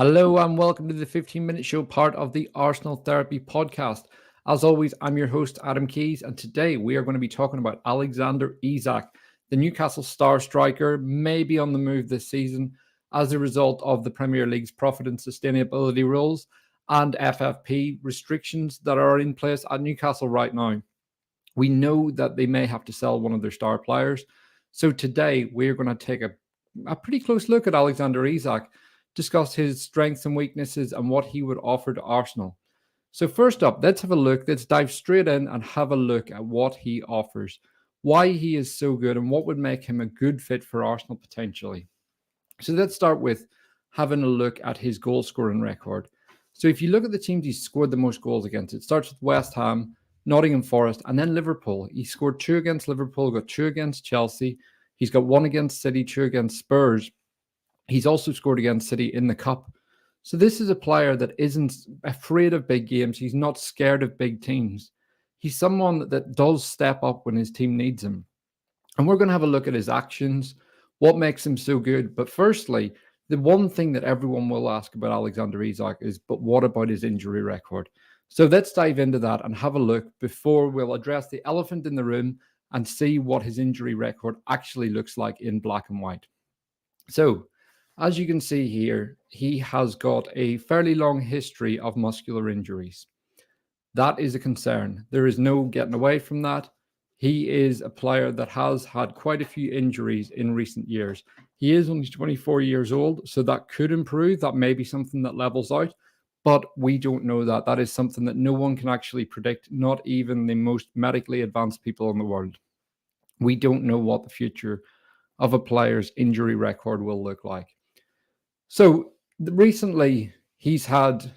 Hello and welcome to the 15-minute show, part of the Arsenal Therapy podcast. As always, I'm your host, Adam Keys, and today we are going to be talking about Alexander Isak, the Newcastle star striker, may be on the move this season as a result of the Premier League's profit and sustainability rules and FFP restrictions that are in place at Newcastle right now. We know that they may have to sell one of their star players. So today we're going to take a pretty close look at Alexander Isak, discuss his strengths and weaknesses and what he would offer to Arsenal. So first up, let's have a look. Let's dive straight in and have a look at what he offers, why he is so good, and what would make him a good fit for Arsenal potentially. So let's start with having a look at his goal scoring record. So if you look at the teams he's scored the most goals against, it starts with West Ham, Nottingham Forest, and then Liverpool. He scored 2 against Liverpool, got 2 against Chelsea. He's got 1 against City, 2 against Spurs. He's also scored against City in the Cup. So this is a player that isn't afraid of big games. He's not scared of big teams. He's someone that does step up when his team needs him. And we're going to have a look at his actions, what makes him so good. But firstly, the one thing that everyone will ask about Alexander Isak is, but what about his injury record? So let's dive into that and have a look before we'll address the elephant in the room and see what his injury record actually looks like in black and white. So, as you can see here, he has got a fairly long history of muscular injuries. That is a concern. There is no getting away from that. He is a player that has had quite a few injuries in recent years. He is only 24 years old, so that could improve. That may be something that levels out, but we don't know that. That is something that no one can actually predict, not even the most medically advanced people in the world. We don't know what the future of a player's injury record will look like. So recently, he's had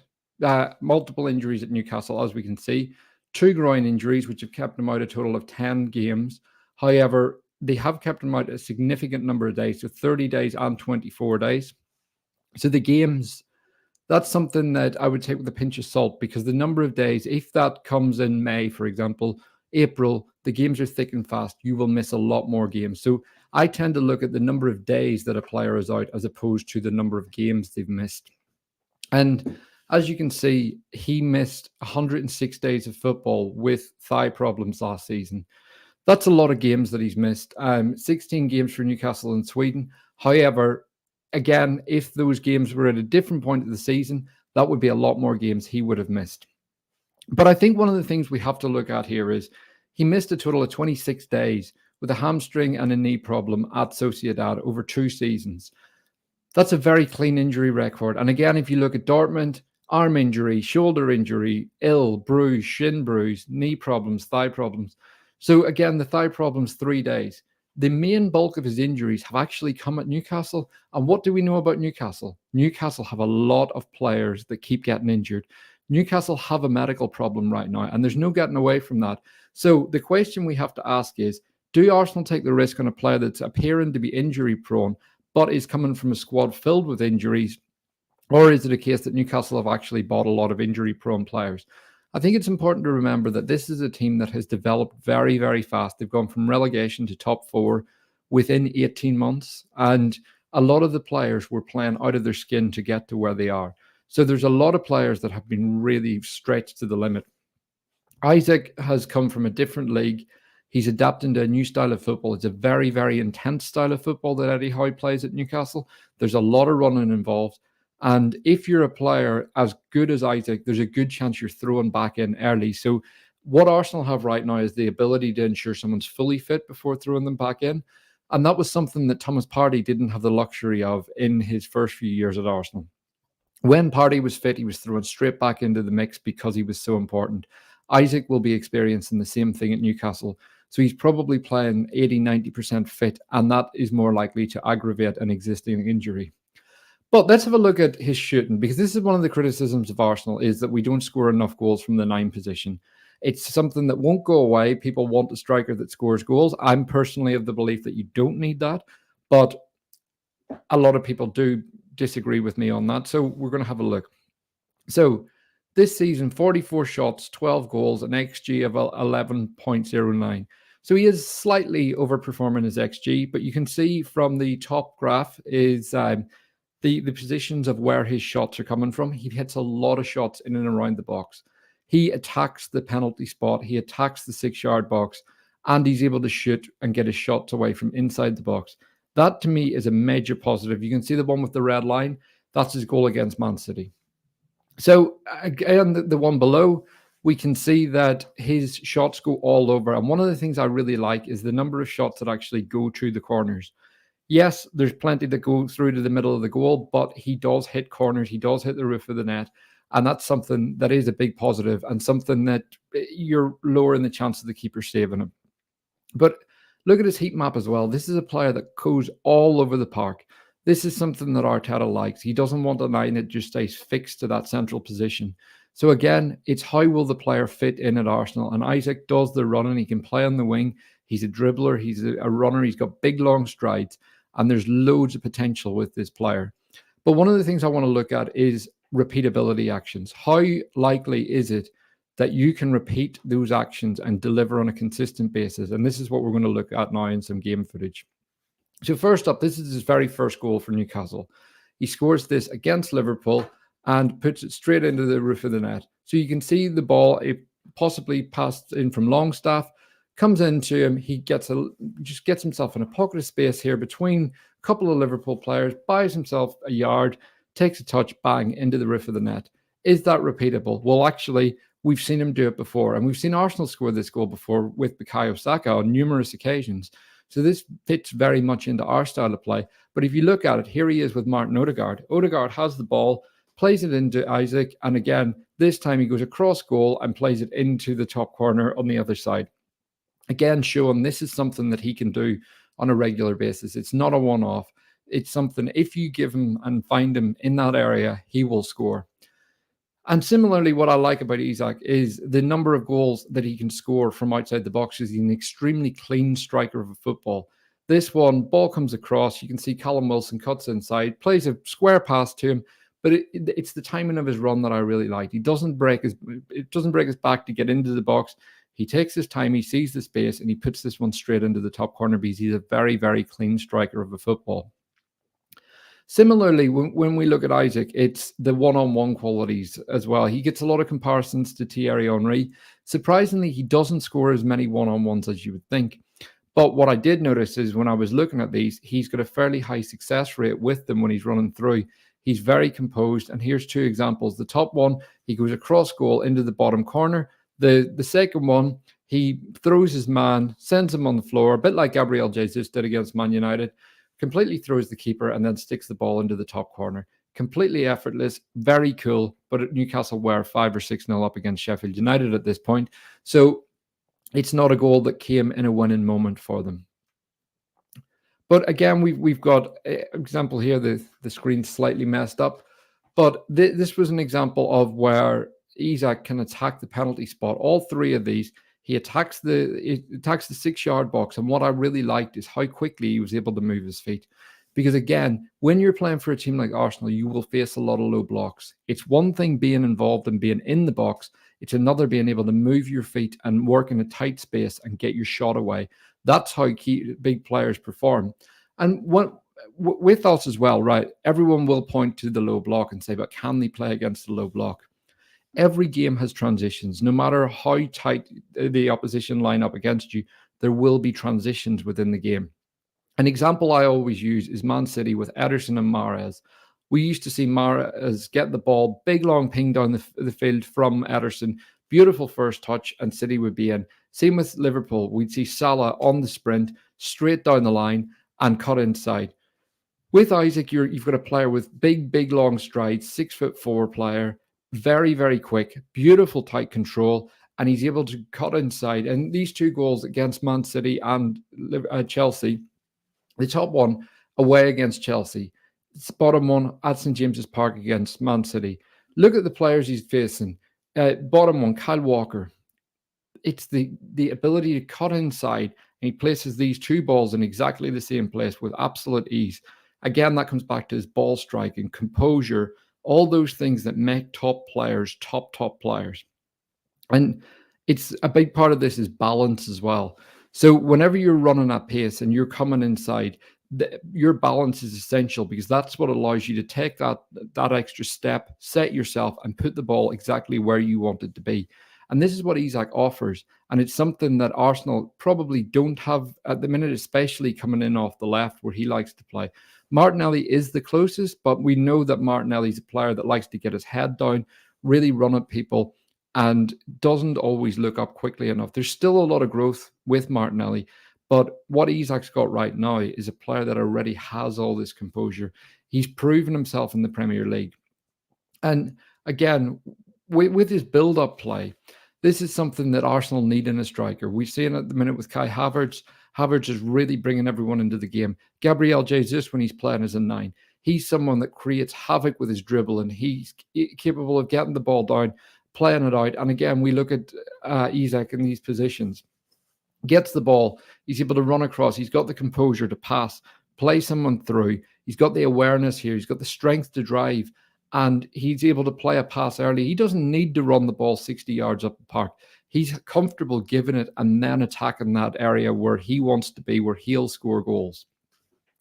multiple injuries at Newcastle, as we can see. 2 groin injuries, which have kept him out a total of 10 games. However, they have kept him out a significant number of days, so 30 days and 24 days. So the games, that's something that I would take with a pinch of salt, because the number of days, if that comes in May, for example, April, the games are thick and fast, you will miss a lot more games. So I tend to look at the number of days that a player is out as opposed to the number of games they've missed. And as you can see, he missed 106 days of football with thigh problems last season. That's a lot of games that he's missed. 16 games for Newcastle and Sweden. However, again, if those games were at a different point of the season, that would be a lot more games he would have missed. But I think one of the things we have to look at here is he missed a total of 26 days with a hamstring and a knee problem at Sociedad over 2 seasons. That's a very clean injury record. And again, if you look at Dortmund, arm injury, shoulder injury, bruise, shin bruise, knee problems, thigh problems. So again, the thigh problems, 3 days. The main bulk of his injuries have actually come at Newcastle. And what do we know about Newcastle? Newcastle have a lot of players that keep getting injured. Newcastle have a medical problem right now, and there's no getting away from that. So the question we have to ask is, do Arsenal take the risk on a player that's appearing to be injury prone, but is coming from a squad filled with injuries? Or is it a case that Newcastle have actually bought a lot of injury prone players? I think it's important to remember that this is a team that has developed very, very fast. They've gone from relegation to top 4 within 18 months. And a lot of the players were playing out of their skin to get to where they are. So there's a lot of players that have been really stretched to the limit. Isak has come from a different league. He's adapting to a new style of football. It's a very, very intense style of football that Eddie Howe plays at Newcastle. There's a lot of running involved. And if you're a player as good as Isak, there's a good chance you're throwing back in early. So what Arsenal have right now is the ability to ensure someone's fully fit before throwing them back in. And that was something that Thomas Partey didn't have the luxury of in his first few years at Arsenal. When Partey was fit, he was thrown straight back into the mix because he was so important. Isak will be experiencing the same thing at Newcastle. So he's probably playing 80-90% fit, and that is more likely to aggravate an existing injury. But let's have a look at his shooting, because this is one of the criticisms of Arsenal, is that we don't score enough goals from the 9 position. It's something that won't go away. People want a striker that scores goals. I'm personally of the belief that you don't need that, but a lot of people do disagree with me on that. So we're going to have a look. So this season, 44 shots, 12 goals, an XG of 11.09. So he is slightly overperforming his XG, but you can see from the top graph is the positions of where his shots are coming from. He hits a lot of shots in and around the box. He attacks the penalty spot. He attacks the 6-yard box, and he's able to shoot and get his shots away from inside the box. That, to me, is a major positive. You can see the one with the red line. That's his goal against Man City. So, again, the one below, we can see that his shots go all over. And one of the things I really like is the number of shots that actually go through the corners. Yes, there's plenty that go through to the middle of the goal, but he does hit corners. He does hit the roof of the net. And that's something that is a big positive and something that you're lowering the chance of the keeper saving him. But look at his heat map as well. This is a player that goes all over the park. This is something that Arteta likes. He doesn't want a line that just stays fixed to that central position. So again, it's how will the player fit in at Arsenal? And Isak does the running. He can play on the wing. He's a dribbler. He's a runner. He's got big, long strides. And there's loads of potential with this player. But one of the things I want to look at is repeatability actions. How likely is it that you can repeat those actions and deliver on a consistent basis? And this is what we're going to look at now in some game footage. So first up, this is his very first goal for Newcastle. He scores this against Liverpool and puts it straight into the roof of the net. So you can see the ball, it possibly passed in from Longstaff, comes into him. He just gets himself in a pocket of space here between a couple of Liverpool players, buys himself a yard, takes a touch, bang, into the roof of the net. Is that repeatable? Well, actually, we've seen him do it before, and we've seen Arsenal score this goal before with Bukayo Saka on numerous occasions. So this fits very much into our style of play. But if you look at it, here he is with Martin Odegaard. Odegaard has the ball, plays it into Isak, and again, this time he goes across goal and plays it into the top corner on the other side. Again, showing this is something that he can do on a regular basis. It's not a one-off. It's something, if you give him and find him in that area, he will score. And similarly, what I like about Isak is the number of goals that he can score from outside the box. He's an extremely clean striker of a football. This one, ball comes across. You can see Callum Wilson cuts inside, plays a square pass to him, but it's the timing of his run that I really like. It doesn't break his back to get into the box. He takes his time, he sees the space, and he puts this one straight into the top corner because he's a very, very clean striker of a football. Similarly, when we look at Isak, it's the one-on-one qualities as well. He gets a lot of comparisons to Thierry Henry. Surprisingly, he doesn't score as many one-on-ones as you would think. But what I did notice is when I was looking at these, he's got a fairly high success rate with them when he's running through. He's very composed. And here's two examples. The top one, he goes across goal into the bottom corner. The second one, he throws his man, sends him on the floor, a bit like Gabriel Jesus did against Man United, completely throws the keeper and then sticks the ball into the top corner. Completely effortless, very cool. But Newcastle were 5 or 6-0 up against Sheffield United at this point. So it's not a goal that came in a winning moment for them. But again, we've got an example here. The screen's slightly messed up. But this was an example of where Isak can attack the penalty spot. All three of these, he attacks the 6-yard box. And what I really liked is how quickly he was able to move his feet. Because again, when you're playing for a team like Arsenal, you will face a lot of low blocks. It's one thing being involved and being in the box. It's another being able to move your feet and work in a tight space and get your shot away. That's how big players perform. And with us as well, right, everyone will point to the low block and say, but can they play against the low block? Every game has transitions. No matter how tight the opposition line up against you, there will be transitions within the game. An example I always use is Man City with Ederson and Mahrez. We used to see Mahrez get the ball, big long ping down the field from Ederson, beautiful first touch, and City would be in. Same with Liverpool. We'd see Salah on the sprint, straight down the line, and cut inside. With Isak, you've got a player with big, long strides, 6'4" player, very, very quick, beautiful tight control, and he's able to cut inside. And these two goals against Man City and Chelsea, the top one away against Chelsea, bottom one at St. James's Park against Man City. Look at the players he's facing. Bottom one, Kyle Walker. It's the ability to cut inside, and he places these two balls in exactly the same place with absolute ease. Again, that comes back to his ball striking, composure, all those things that make top players top players. And it's a big part of this is balance as well. So whenever you're running at pace and you're coming inside, your balance is essential, because that's what allows you to take that extra step, set yourself, and put the ball exactly where you want it to be. And this is what Isak offers. And it's something that Arsenal probably don't have at the minute, especially coming in off the left where he likes to play. Martinelli is the closest, but we know that Martinelli's a player that likes to get his head down, really run at people, and doesn't always look up quickly enough. There's still a lot of growth with Martinelli, but what Isak's got right now is a player that already has all this composure. He's proven himself in the Premier League. And again, with his build-up play, this is something that Arsenal need in a striker. We've seen at the minute with Kai Havertz. Havertz is really bringing everyone into the game. Gabriel Jesus, when he's playing as a 9, he's someone that creates havoc with his dribble, and he's capable of getting the ball down, playing it out. And again, we look at Isak in these positions. Gets the ball, he's able to run across, he's got the composure to pass, play someone through, he's got the awareness here, he's got the strength to drive, and he's able to play a pass early. He doesn't need to run the ball 60 yards up the park. He's comfortable giving it and then attacking that area where he wants to be, where he'll score goals.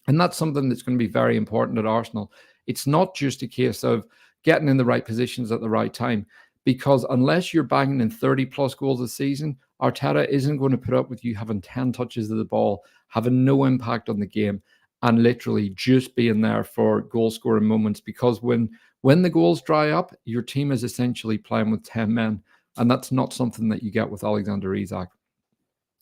And that's something that's going to be very important at Arsenal. It's not just a case of getting in the right positions at the right time, because unless you're banging in 30 plus goals a season, Arteta isn't going to put up with you having 10 touches of the ball, having no impact on the game, and literally just being there for goal scoring moments. Because when the goals dry up, your team is essentially playing with 10 men, and that's not something that you get with Alexander Isak.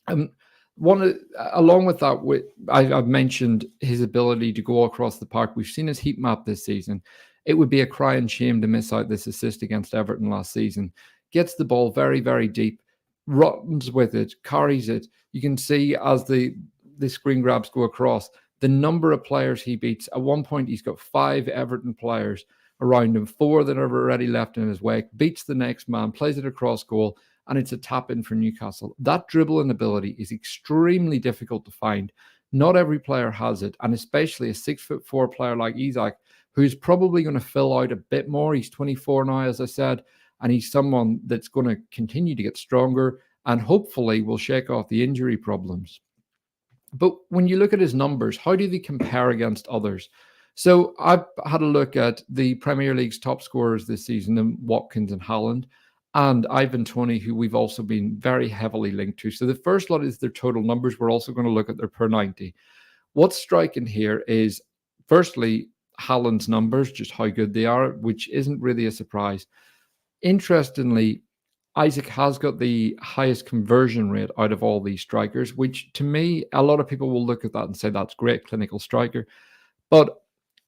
Along with that, I've mentioned his ability to go across the park. We've seen his heat map this season. It would be a crying shame to miss out this assist against Everton last season. Gets the ball very, very deep, runs with it, carries it. You can see as the screen grabs go across, the number of players he beats. At one point, he's got 5 Everton players around him, 4 that have already left in his wake, beats the next man, plays it across goal, and it's a tap-in for Newcastle. That dribbling ability is extremely difficult to find. Not every player has it, and especially a 6'4" player like Isak, who's probably going to fill out a bit more. He's 24 now, as I said, and he's someone that's going to continue to get stronger and hopefully will shake off the injury problems. But when you look at his numbers, how do they compare against others? So I've had a look at the Premier League's top scorers this season, Watkins and Haaland, and Ivan Toney, who we've also been very heavily linked to. So the first lot is their total numbers. We're also going to look at their per 90. What's striking here is, firstly, Haaland's numbers, just how good they are, which isn't really a surprise. Interestingly, Isak has got the highest conversion rate out of all these strikers, which to me, a lot of people will look at that and say that's great, clinical striker. But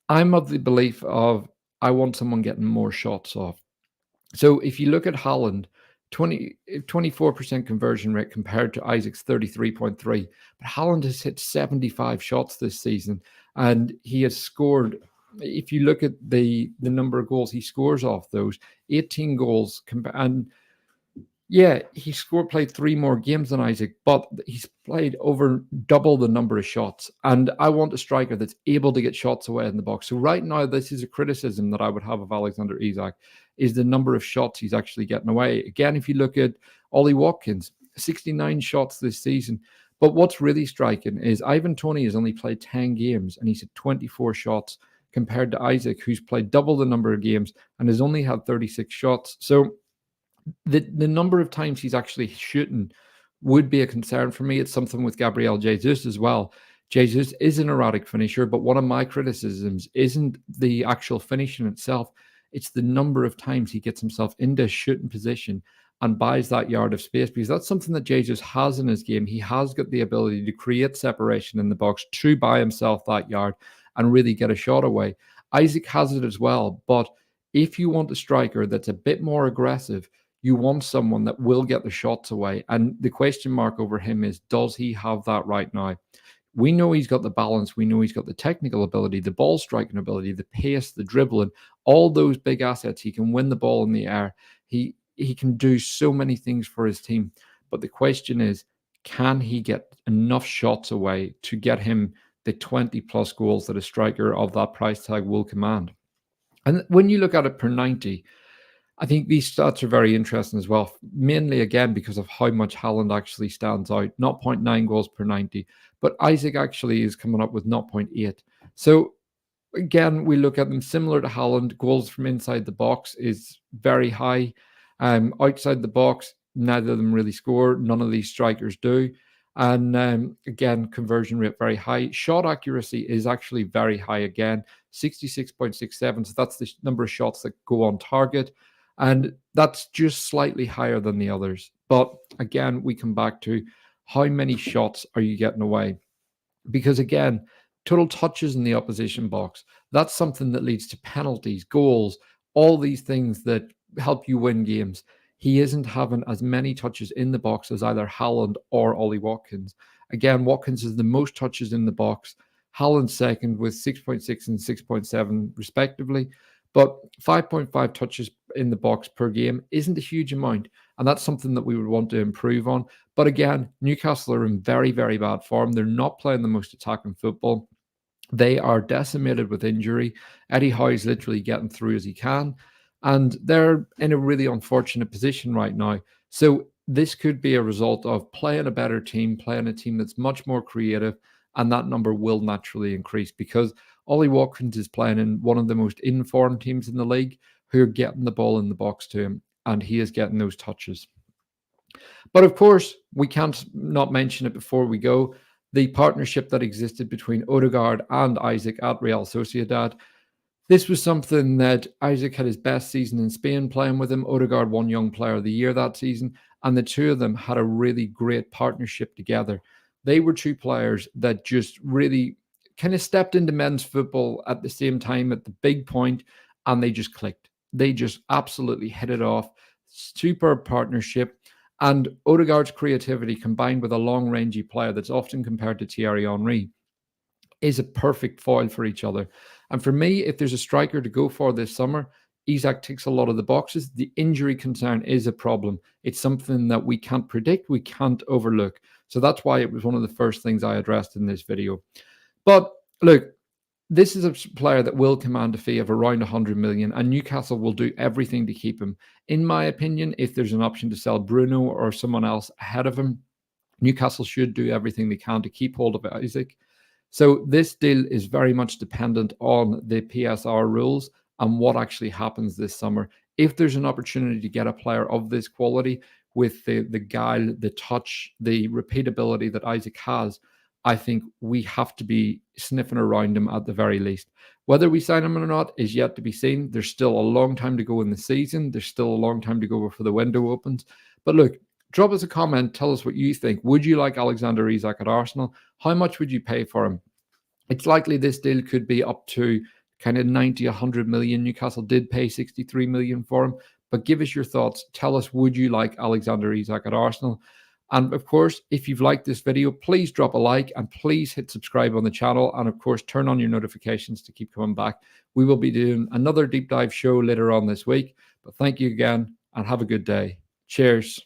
I'm of the belief of I want someone getting more shots off. So if you look at Haaland, 24% conversion rate compared to Isak's 33.3. But Haaland has hit 75 shots this season, and he has scored, if you look at the number of goals he scores off those, 18 goals. And yeah, he played 3 more games than Isak, but he's played over double the number of shots. And I want a striker that's able to get shots away in the box. So right now, this is a criticism that I would have of Alexander Isak, is the number of shots he's actually getting away. Again, if you look at Ollie Watkins, 69 shots this season. But what's really striking is Ivan Toney has only played 10 games and he's had 24 shots compared to Isak, who's played double the number of games and has only had 36 shots. So the number of times he's actually shooting would be a concern for me. It's something with Gabriel Jesus as well. Jesus is an erratic finisher, but one of my criticisms isn't the actual finishing itself. It's the number of times he gets himself into a shooting position and buys that yard of space, because that's something that Jesus has in his game. He has got the ability to create separation in the box to buy himself that yard and really get a shot away. Isak has it as well, but if you want a striker that's a bit more aggressive, you want someone that will get the shots away. And the question mark over him is, does he have that right now? We know he's got the balance. We know he's got the technical ability, the ball striking ability, the pace, the dribbling, all those big assets. He can win the ball in the air. He can do so many things for his team. But the question is, can he get enough shots away to get him the 20 plus goals that a striker of that price tag will command? And when you look at it per 90, I think these stats are very interesting as well, mainly again because of how much Haaland actually stands out. 0.9 goals per 90, but Isak actually is coming up with 0.8. So again, we look at them similar to Haaland. Goals from inside the box is very high. Outside the box, neither of them really score. None of these strikers do. And again, conversion rate very high. Shot accuracy is actually very high again, 66.67. So that's the number of shots that go on target. And that's just slightly higher than the others. But again, we come back to how many shots are you getting away? Because again, total touches in the opposition box, that's something that leads to penalties, goals, all these things that help you win games. He isn't having as many touches in the box as either Haaland or Ollie Watkins. Again, Watkins is the most touches in the box. Haaland second with 6.6 and 6.7 respectively. But 5.5 touches in the box per game isn't a huge amount. And that's something that we would want to improve on. But again, Newcastle are in very, very bad form. They're not playing the most attacking football. They are decimated with injury. Eddie Howe is literally getting through as he can. And they're in a really unfortunate position right now. So this could be a result of playing a better team, playing a team that's much more creative, and that number will naturally increase because Ollie Watkins is playing in one of the most informed teams in the league who are getting the ball in the box to him, and he is getting those touches. But of course, we can't not mention it before we go. The partnership that existed between Odegaard and Isak at Real Sociedad. This was something that Isak had his best season in Spain playing with him. Odegaard won Young Player of the Year that season, and the two of them had a really great partnership together. They were two players that just really kind of stepped into men's football at the same time at the big point, and they just clicked. They just absolutely hit it off. Superb partnership. And Odegaard's creativity combined with a long-rangey player that's often compared to Thierry Henry is a perfect foil for each other. And for me, if there's a striker to go for this summer, Isak ticks a lot of the boxes. The injury concern is a problem. It's something that we can't predict, we can't overlook. So that's why it was one of the first things I addressed in this video. But look, this is a player that will command a fee of around 100 million, and Newcastle will do everything to keep him. In my opinion, if there's an option to sell Bruno or someone else ahead of him, Newcastle should do everything they can to keep hold of Isak. So this deal is very much dependent on the PSR rules and what actually happens this summer. If there's an opportunity to get a player of this quality with the guile, the touch, the repeatability that Isak has, I think we have to be sniffing around him at the very least. Whether we sign him or not is yet to be seen. There's still a long time to go in the season. There's still a long time to go before the window opens. But look, drop us a comment. Tell us what you think. Would you like Alexander Isak at Arsenal? How much would you pay for him? It's likely this deal could be up to kind of 90, 100 million. Newcastle did pay 63 million for him. But give us your thoughts. Tell us, would you like Alexander Isak at Arsenal? And of course, if you've liked this video, please drop a like and please hit subscribe on the channel. And of course, turn on your notifications to keep coming back. We will be doing another deep dive show later on this week. But thank you again and have a good day. Cheers.